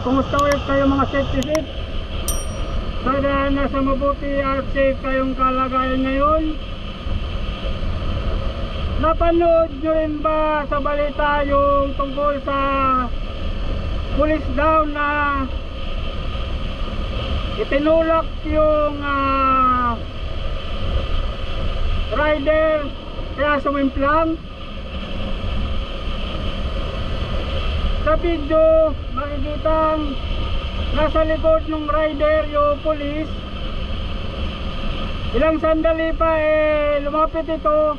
kumusta ulit kayo mga safety seat? Sana nasa mabuti at safe kayong kalagayan ngayon. Napanood nyo rin ba sa balita yung tungkol sa police down na itinulak yung rider kaya sumimplang? Sa video makikitang nasa likod ng rider yung police. Ilang sandali pa lumapit ito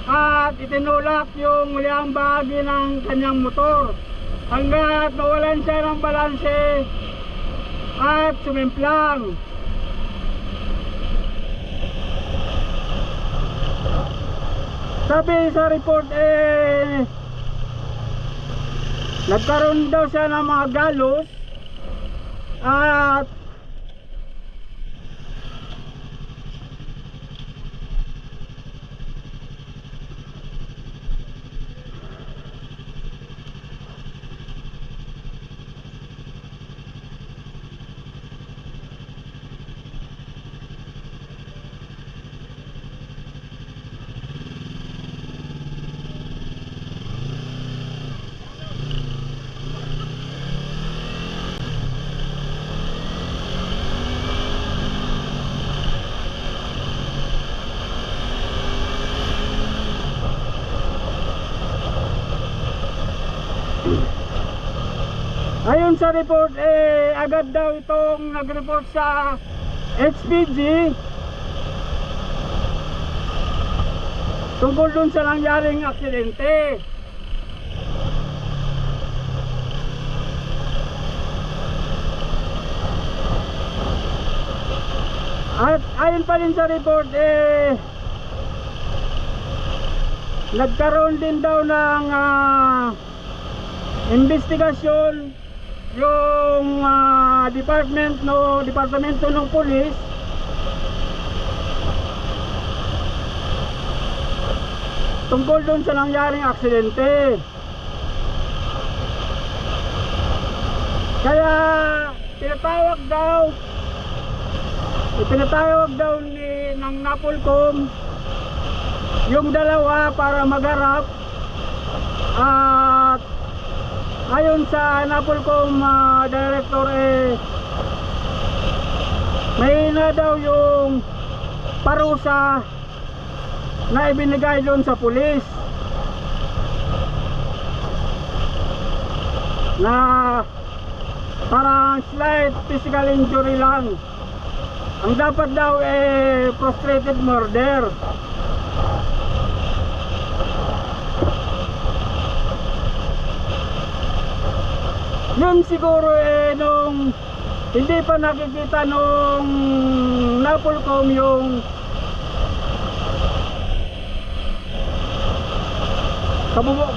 at itinulak yung muliang bahagi ng kanyang motor hanggat nawalan siya ng balanse at sumimplang. Sabi sa report nagkaroon daw siya ng mga galos at ayon sa report agad daw itong nag-report sa HPG tungkol dun sa nangyaring aksidente. At ayon pa rin sa report nagkaroon din daw ng investigasyon yung departamento ng pulis tungkol dun sa nangyaring aksidente. Kaya pinatawag daw ng Napolcom yung dalawa para magharap. At ayon sa Napolcom director may na daw yung parusa na ibinigay doon sa pulis na parang slight physical injury lang. Ang dapat daw frustrated murder. Yun siguro nung hindi pa nakikita nung Napolcom yung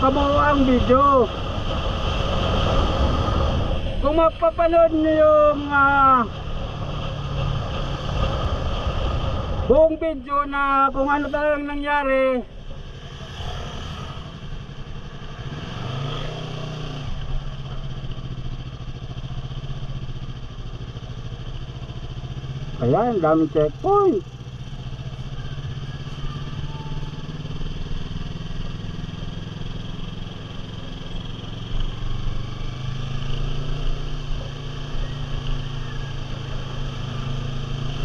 kabuuang video. Kung mapapanood nyo yung buong video na kung ano talagang nangyari, ayan, daming checkpoint.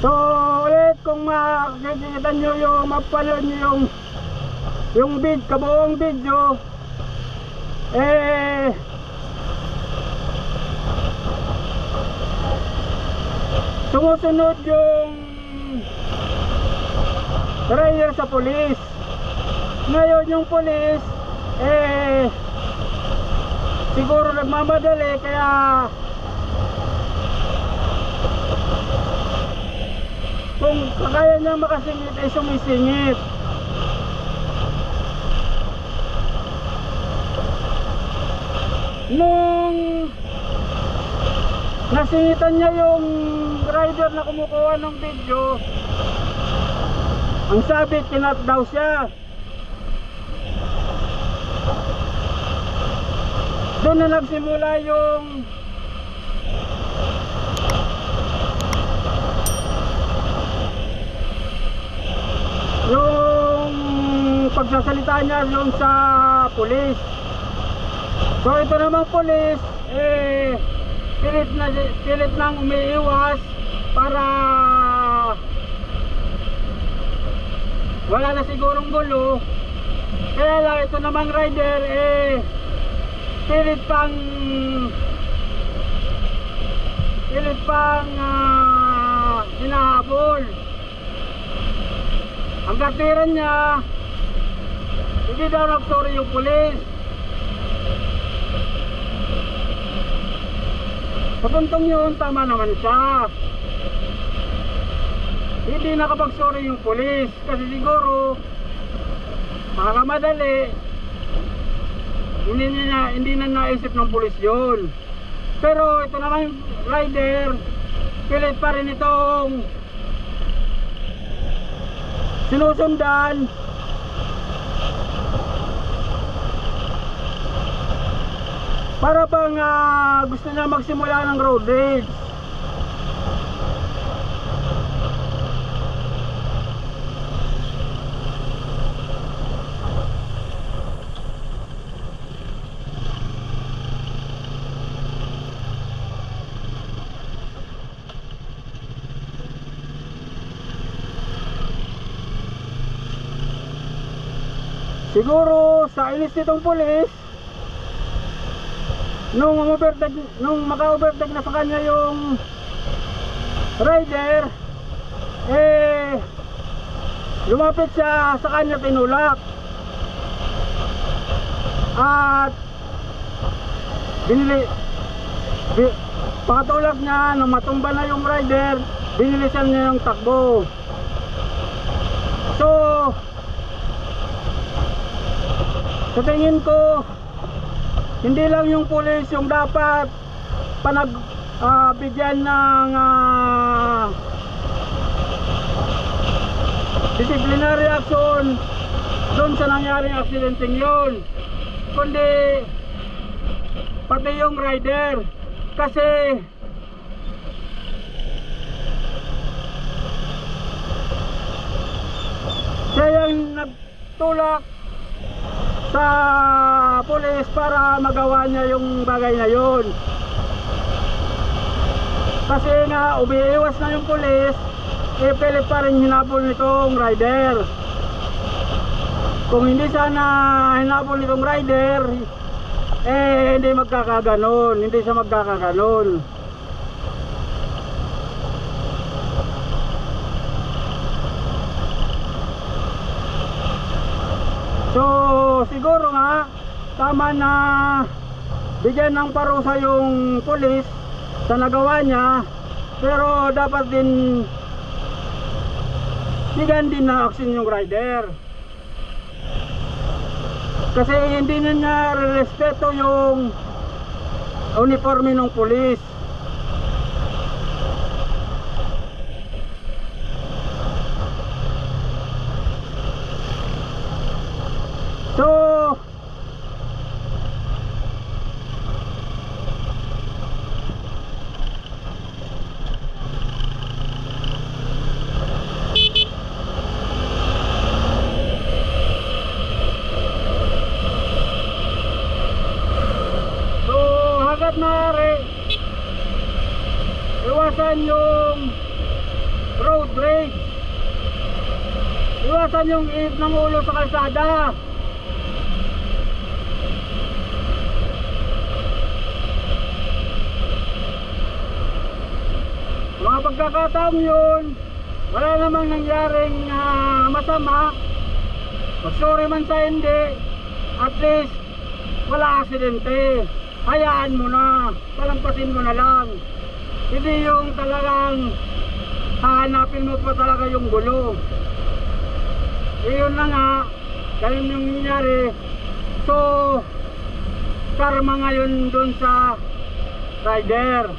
So ulit, kung makikita nyo yung mapanood nyo yung kabuong video, sumusunod yung rider sa pulis. Ngayon yung pulis siguro nagmamadali kaya kung kaya niya makasingit ay sumisingit. Nung nasingitan niya yung rider na kumukuha ng video, ang sabi kinat daw siya. Doon na nagsimula yung yung pagsasalita niya yung sa pulis. So ito namang pulis pilit nang umiiwas para wala na sigurong gulo. Kaya lang ito namang rider pilit pang hinahabol. Ang katiran niya, hindi daw nagsorry yung pulis. Sa puntong yun, tama naman siya. Hindi nakapag-sorry yung pulis kasi siguro makakamadali, hindi na naisip ng pulis yun. Pero ito naman yung rider, pilit pa rin itong sinusundan. Para bang gusto niya magsimula ng road rage. Siguro sa inis nitong pulis, nung maka-overtake na sa kanya yung rider, lumapit siya sa kanya, tinulak. At pakatulak niya, nung matumba na yung rider, binilisan niya yung takbo. So sa tingin ko, hindi lang yung pulis yung dapat bigyan ng disciplinary action doon sa nangyaring aksidenteng yun, kundi pati yung rider. Kasi siya yung nagtulak sa pulis para magawa niya yung bagay na yun. Kasi nga umiiwas na yung pulis, pilit pa rin hinabol nitong rider. Kung hindi sana hinabol nitong rider, hindi magkakaganon, hindi siya magkakaganon. So siguro nga tama na bigyan ng parusa yung pulis sa nagawa niya, pero dapat din bigyan din ng action yung rider. Kasi hindi na niya respeto yung uniforme ng pulis. So hanggat maaari, iwasan yung road rage, iwasan yung init ng ulo sa kalsada. Mga pagkakataong yun, wala namang nangyaring masama, mag-sorry man sa hindi, at least wala aksidente. Hayaan mo na, palampasin mo na lang. Hindi yung talagang hahanapin mo pa talaga yung gulo. Yun na nga, ganun yung nangyari. So karma ngayon dun sa rider.